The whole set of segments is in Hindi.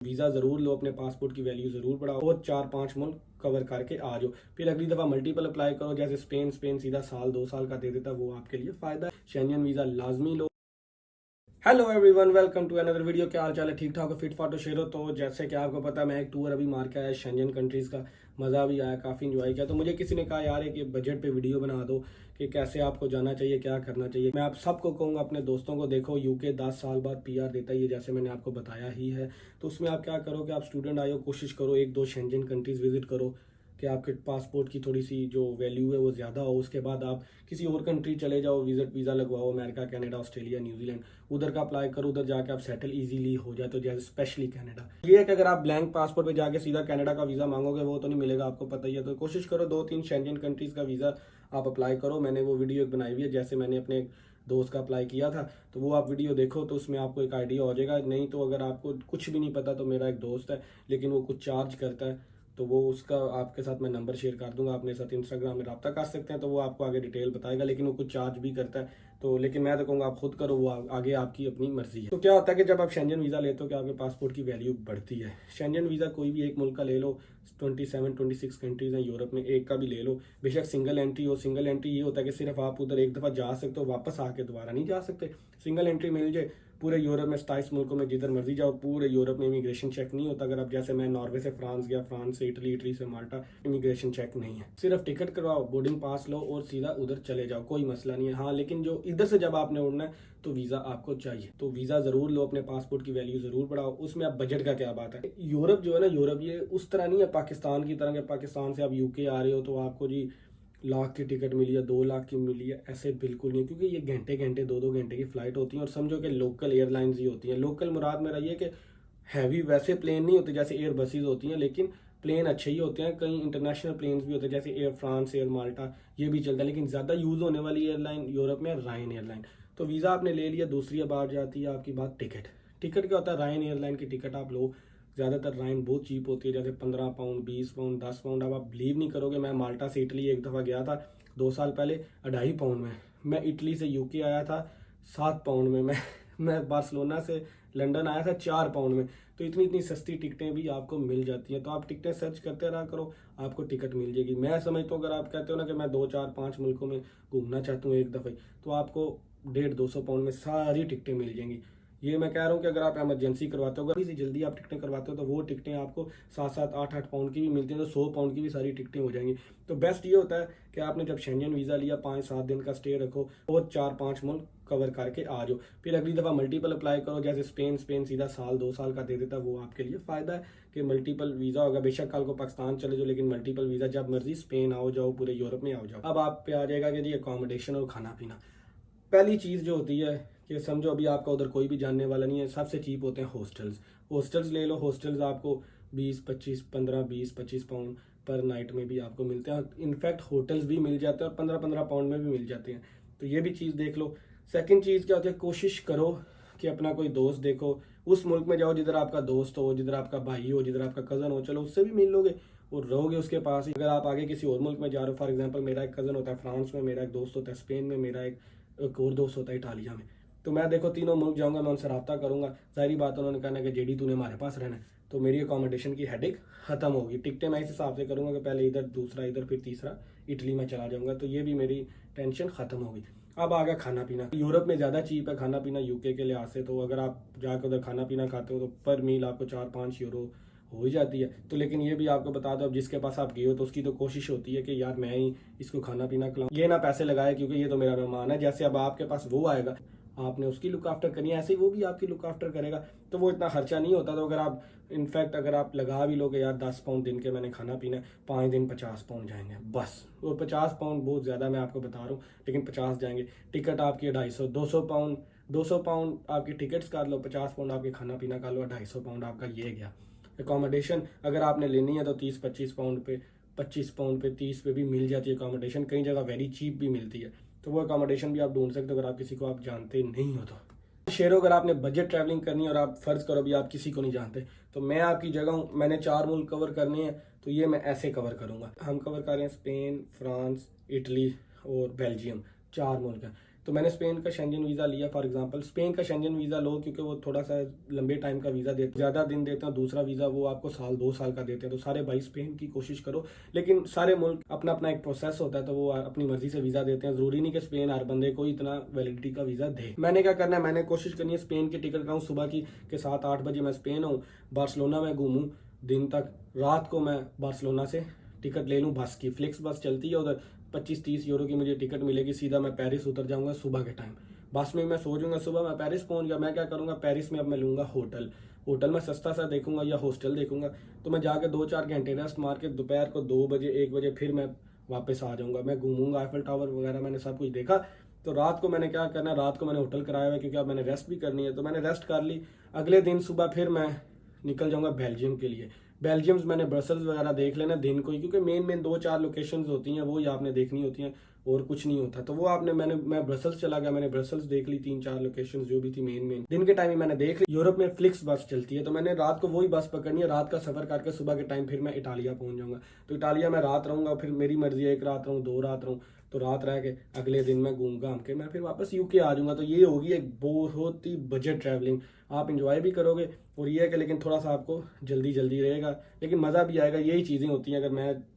वीज़ा ज़रूर लो, अपने पासपोर्ट की वैल्यू ज़रूर बढ़ाओ और 4-5 मुल्क कवर करके आ जाओ। फिर अगली दफ़ा मल्टीपल अप्लाई करो, जैसे स्पेन सीधा साल 2 साल का दे देता, वो आपके लिए फ़ायदा है। शेंजन वीज़ा लाजमी लो। Hello everyone, welcome to another video. क्या हाल चाल है? ठीक ठाक हो? फिट फाट हो? शेर हो? तो जैसे कि आपको पता है, मैं एक टूर अभी मार के आया शेंजन कंट्रीज़ का। मज़ा भी आया, काफ़ी इंजॉय किया। तो मुझे किसी ने कहा यार एक बजट पे वीडियो बना दो कि कैसे आपको जाना चाहिए, क्या करना चाहिए। मैं आप सबको कहूँगा, अपने दोस्तों को, देखो यूके 10 साल बाद पीआर देता ही है, जैसे मैंने आपको बताया ही है। तो उसमें आप क्या करो कि आप स्टूडेंट आए हो, कोशिश करो 1-2 शेंजन कंट्रीज़ विजिट करो कि आपके पासपोर्ट की थोड़ी सी जो वैल्यू है वो ज़्यादा हो। उसके बाद आप किसी और कंट्री चले जाओ, विजिट वीज़ा लगवाओ, अमेरिका, कनाडा, ऑस्ट्रेलिया, न्यूजीलैंड, उधर का अप्लाई करो। उधर जाके आप सेटल इजीली हो जाए, तो जैसे स्पेशली कनाडा। ये है कि अगर आप ब्लैंक पासपोर्ट पे जाके सीधा कनाडा का वीज़ा मांगोगे, वो तो नहीं मिलेगा, आपको पता ही है। तो कोशिश करो 2-3 शेंजन कंट्रीज़ का वीज़ा आप अप्लाई करो। मैंने वो वीडियो एक बनाई हुई है, जैसे मैंने अपने दोस्त का अप्लाई किया था, तो वो आप वीडियो देखो तो उसमें आपको एक आइडिया हो जाएगा। नहीं तो अगर आपको कुछ भी नहीं पता, तो मेरा एक दोस्त है लेकिन वो कुछ चार्ज करता है, तो वो उसका आपके साथ मैं नंबर शेयर कर दूंगा, अपने साथ इंस्टाग्राम में रब्ता कर सकते हैं, तो वो आपको आगे डिटेल बताएगा। लेकिन वो कुछ चार्ज भी करता है, तो लेकिन मैं तो कहूँगा आप खुद करो, वो आगे आपकी अपनी मर्जी है। तो क्या होता है कि जब आप शेंजन वीज़ा लेते हो कि आपके पासपोर्ट की वैल्यू बढ़ती है। शेंजन वीज़ा कोई भी एक मुल्क का ले लो, 27-26 कंट्रीज हैं यूरोप में, एक का भी ले लो, बेशक सिंगल एंट्री हो। सिंगल एंट्री ये होता है कि सिर्फ आप उधर एक दफ़ा जा सकते हो, वापस आके दोबारा नहीं जा सकते। सिंगल एंट्री मिल जाए पूरे यूरोप में, 27 मुल्कों में, जिधर मर्जी जाओ, पूरे यूरोप में इमिग्रेशन चेक नहीं होता। अगर आप जैसे मैं नॉर्वे से फ्रांस गया, फ्रांस से इटली, इटली से माल्टा, इमिग्रेशन चेक नहीं है। सिर्फ टिकट करवाओ, बोर्डिंग पास लो और सीधा उधर चले जाओ, कोई मसला नहीं है। हाँ, लेकिन जो इधर से जब आपने उड़ना है तो वीज़ा आपको चाहिए, तो वीज़ा ज़रूर लो, अपने पासपोर्ट की वैल्यू ज़रूर बढ़ाओ। उसमें आप बजट का क्या बात है। यूरोप जो है ना, यूरोप ये उस तरह नहीं है पाकिस्तान की तरह, पाकिस्तान से आप यूके आ रहे हो तो आपको जी लाख की टिकट मिली है, 2 लाख की मिली है, ऐसे बिल्कुल नहीं। क्योंकि ये घंटे घंटे 2-2 घंटे की फ़्लाइट होती है, और समझो कि लोकल एयरलाइंस ही होती हैं। लोकल मुराद मेरा ये कि हैवी वैसे प्लेन नहीं होते जैसे एयर बसेज होती हैं, लेकिन प्लेन अच्छे ही होते हैं। कई इंटरनेशनल प्लेन्स भी होते हैं, जैसे एयर फ्रांस, एयर माल्टा, ये भी चलता है। लेकिन ज़्यादा यूज़ होने वाली एयरलाइन यूरोप में रायन एयरलाइन। तो वीज़ा आपने ले लिया, दूसरी बात जाती है आपकी बात टिकट। टिकट क्या होता है? रायन एयरलाइन की टिकट आप लो, ज़्यादातर राइन बहुत चीप होती है, जैसे 15 पाउंड, 20 पाउंड, 10 पाउंड। अब आप बिलीव नहीं करोगे, मैं माल्टा से इटली एक दफ़ा गया था 2 साल पहले, 2.5 पाउंड में। मैं इटली से यूके आया था 7 पाउंड में। मैं बार्सिलोना से लंदन आया था 4 पाउंड में। तो इतनी इतनी सस्ती टिकटें भी आपको मिल जाती हैं। तो आप टिकटें सर्च करते रहा करो, आपको टिकट मिल जाएगी। मैं समझता हूँ, अगर आप कहते हो ना कि मैं 2-4-5 मुल्कों में घूमना चाहता हूँ एक दफ़े, तो आपको 150-200 पाउंड में सारी टिकटें मिल जाएंगी। ये मैं कह रहा हूँ कि अगर आप इमरजेंसी करवाते हो, अगर इसी जल्दी आप टिकटें करवाते हो, तो वो टिकटें आपको 7-7, 8-8 पाउंड की भी मिलती हैं, तो 100 पाउंड की भी सारी टिकटें हो जाएंगी। तो बेस्ट ये होता है कि आपने जब शेंजन वीज़ा लिया, 5-7 दिन का स्टे रखो और 4-5 मुल्क कवर करके आ जाओ। फिर अगली दफ़ा मल्टीपल अप्लाई करो, जैसे स्पेन सीधा साल 2 साल का दे देता, वो आपके लिए फ़ायदा है कि मल्टीपल वीज़ा होगा। बेशक कल को पाकिस्तान चले जाओ, लेकिन मल्टीपल वीज़ा जब मर्जी स्पेन आओ जाओ, पूरे यूरोप में आओ जाओ। अब आप पे आ जाएगा कि जी अकोमोडेशन और खाना पीना। पहली चीज़ जो होती है कि समझो अभी आपका उधर कोई भी जानने वाला नहीं है, सबसे चीप होते हैं हॉस्टल्स। हॉस्टल्स ले लो, हॉस्टल्स आपको 20-25, 15-20-25 पाउंड पर नाइट में भी आपको मिलते हैं। इनफैक्ट होटल्स भी मिल जाते हैं और 15-15 पाउंड में भी मिल जाते हैं। तो ये भी चीज़ देख लो। सेकंड चीज़ क्या होती है, कोशिश करो कि अपना कोई दोस्त देखो, उस मुल्क में जाओ जिधर आपका दोस्त हो, जिधर आपका भाई हो, जिधर आपका कज़न हो, चलो उससे भी मिल लोगे और रहोगे उसके पास ही। अगर आप आगे किसी और मुल्क में जा रहे हो, फॉर एग्जांपल मेरा एक कज़न होता है फ्रांस में, मेरा एक दोस्त होता है स्पेन में, मेरा एक और दोस्त होता है इटालिया में। तो मैं देखो तीनों मुल्क जाऊंगा, मैं उनसे रब्ता करूंगा। जाहिर बात उन्होंने कहना कि जेडी तूने हमारे पास रहना है, तो मेरी अकोमोडेशन की हेडेक खत्म होगी। टिकटें मैं इस हिसाब से करूंगा कि पहले इधर, दूसरा इधर, फिर तीसरा इटली में चला जाऊंगा, तो ये भी मेरी टेंशन खत्म होगी। अब आ गया खाना पीना। यूरोप में ज़्यादा चीप है खाना पीना यूके के लिहाज से, तो अगर आप जाकर उधर खाना पीना खाते हो तो पर मील आपको 4-5 यूरो हो ही जाती है। तो लेकिन ये भी आपको बता दो, अब जिसके पास आप गए हो तो उसकी तो कोशिश होती है कि यार मैं ही इसको खाना पीना खिलाऊं, ये ना पैसे लगाए, क्योंकि ये तो मेरा मेहमान है। जैसे अब आपके पास वो आएगा, आपने उसकी लुक आफ्टर करनी है, ऐसे ही वो भी आपकी लुक आफ्टर करेगा। तो वो इतना खर्चा नहीं होता। तो अगर आप इनफैक्ट अगर आप लगा भी लोगे यार 10 पाउंड दिन के मैंने खाना पीना, 5 दिन 50 पाउंड जाएंगे बस। और 50 पाउंड बहुत ज़्यादा मैं आपको बता रहा हूँ, लेकिन 50 जाएंगे। टिकट आपकी 250, 200 पाउंड, 200 पाउंड आपकी टिकट्स कर लो, 50 पाउंड आपके खाना पीना कर लो, 250 पाउंड आपका ये गया। अकोमोडेशन अगर आपने लेनी है तो 30-25 पाउंड पे, 25 पाउंड पे, 30 पे भी मिल जाती है अकोमोडेशन। कई जगह वेरी चीप भी मिलती है, तो वो अकोमोडेशन भी आप ढूंढ सकते हो अगर आप किसी को आप जानते नहीं हो तो। शेयरों, अगर आपने बजट ट्रैवलिंग करनी है और आप फ़र्ज़ करो भी आप किसी को नहीं जानते, तो मैं आपकी जगह हूँ, मैंने 4 मुल्क कवर करने हैं, तो ये मैं ऐसे कवर करूँगा। हम कवर कर रहे हैं स्पेन, फ्रांस, इटली और बेल्जियम, 4 मुल्क हैं। तो मैंने स्पेन का शेंजन वीज़ा लिया फॉर एग्जांपल। स्पेन का शेंजन वीज़ा लो क्योंकि वो थोड़ा सा लंबे टाइम का वीज़ा देते, ज़्यादा दिन देते हैं। दूसरा वीज़ा वो आपको साल 2 साल का देते हैं। तो सारे भाई स्पेन की कोशिश करो, लेकिन सारे मुल्क अपना अपना एक प्रोसेस होता है, तो वो अपनी मर्जी से वीज़ा देते हैं। ज़रूरी नहीं कि स्पेन हर बंदे को इतना वैलिडिटी का वीज़ा दे। मैंने क्या करना है, मैंने कोशिश करनी है स्पेन की टिकट कराऊँ सुबह की के 7-8 बजे मैं स्पेन हूँ, बार्सिलोना में घूमूँ दिन तक, रात को मैं बार्सिलोना से टिकट ले लूँ बस की। फ्लिक्स बस चलती है उधर, 25-30 यूरो की मुझे टिकट मिलेगी। सीधा मैं पेरिस उतर जाऊंगा सुबह के टाइम, बस में मैं सो जाऊंगा। सुबह मैं पेरिस पहुंच गया। मैं क्या करूंगा, पेरिस में अब मैं लूंगा होटल में सस्ता सा देखूंगा या हॉस्टल देखूंगा। तो मैं जाकर 2-4 घंटे रेस्ट मार के दोपहर को 2 बजे 1 बजे फिर मैं वापस आ जाऊंगा। मैं घूमूंगा, आईफल टावर वगैरह मैंने सब कुछ देखा। तो रात को मैंने क्या करना है, रात को मैंने होटल कराया हुआ है क्योंकि अब मैंने रेस्ट भी करनी है। तो मैंने रेस्ट कर ली। अगले दिन सुबह फिर मैं निकल जाऊंगा बेल्जियम के लिए। बेल्जियम मैंने ब्रसल्स वगैरह देख लेना दिन को ही, क्योंकि मेन 2-4 लोकेशंस होती हैं, वो ही आपने देखनी होती हैं और कुछ नहीं होता। तो वो आपने मैं ब्रसल्स चला गया, मैंने ब्रसल्स देख ली 3-4 लोकेशंस जो भी थी मेन दिन के टाइम ही मैंने देख ली। यूरोप में फ्लिक्स बस चलती है, तो मैंने रात को वही बस पकड़नी है। रात का सफर करके सुबह के टाइम फिर मैं इटालिया पहुंच जाऊंगा। तो इटालिया में रात रहूंगा, फिर मेरी मर्जी है 1 रात रहूँ 2 रात रहूँ। तो रात रह के अगले दिन मैं घूम घाम के मैं फिर वापस यूके आ जाऊंगा। तो ये होगी एक बहुत ही बजट ट्रैवलिंग, आप इंजॉय भी करोगे और ये है कि लेकिन थोड़ा सा आपको जल्दी जल्दी रहेगा, लेकिन मज़ा भी आएगा। यही चीज़ें होती हैं।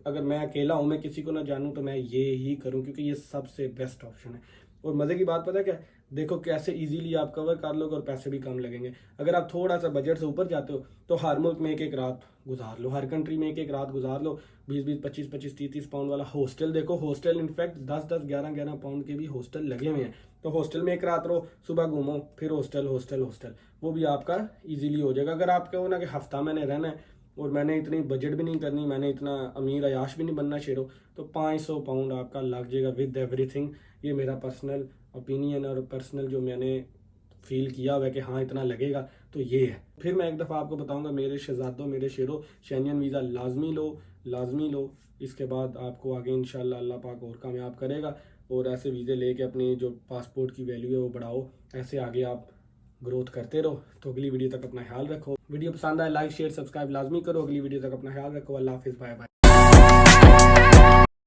अगर मैं अकेला हूँ, मैं किसी को ना जानूँ, तो मैं ये ही करूँ क्योंकि ये सबसे बेस्ट ऑप्शन है। और मज़े की बात पता है क्या, देखो कैसे इजीली आप कवर कर लोगे और पैसे भी कम लगेंगे। अगर आप थोड़ा सा बजट से ऊपर जाते हो तो हर मुल्क में 1-1 रात गुजार लो, हर कंट्री में 1-1 रात गुजार लो। 20-20, 25-25, 30-30 पाउंड वाला हॉस्टल देखो। हॉस्टल इनफैक्ट 10-10, 11-11 पाउंड के भी हॉस्टल लगे हुए हैं। तो हॉस्टल में 1 रात रहो, सुबह घूमो, फिर हॉस्टल, वो भी आपका इजीली हो जाएगा। अगर आप कहो ना कि हफ्ता मैंने रहना है और मैंने इतनी बजट भी नहीं करनी, मैंने इतना अमीर अयाश भी नहीं बनना शेरो, तो 500 पाउंड आपका लग जाएगा विद एवरीथिंग। ये मेरा पर्सनल ओपिनियन और पर्सनल जो मैंने फील किया हुआ है कि हाँ इतना लगेगा, तो ये है। फिर मैं एक दफ़ा आपको बताऊंगा मेरे शहजादों, मेरे शेरों, शेंजन वीज़ा लाजमी लो। इसके बाद आपको आगे इंशाल्लाह अल्लाह पाक और कामयाब करेगा। और ऐसे वीज़े लेके अपनी जो पासपोर्ट की वैल्यू है वो बढ़ाओ, ऐसे आगे आप ग्रोथ करते रहो। तो अगली वीडियो तक अपना ख्याल रखो। वीडियो पसंद आए लाइक शेयर सब्सक्राइब लाजमी करो। अगली वीडियो तक अपना ख्याल रखो। अल्लाह हाफिज़, बाय बाय।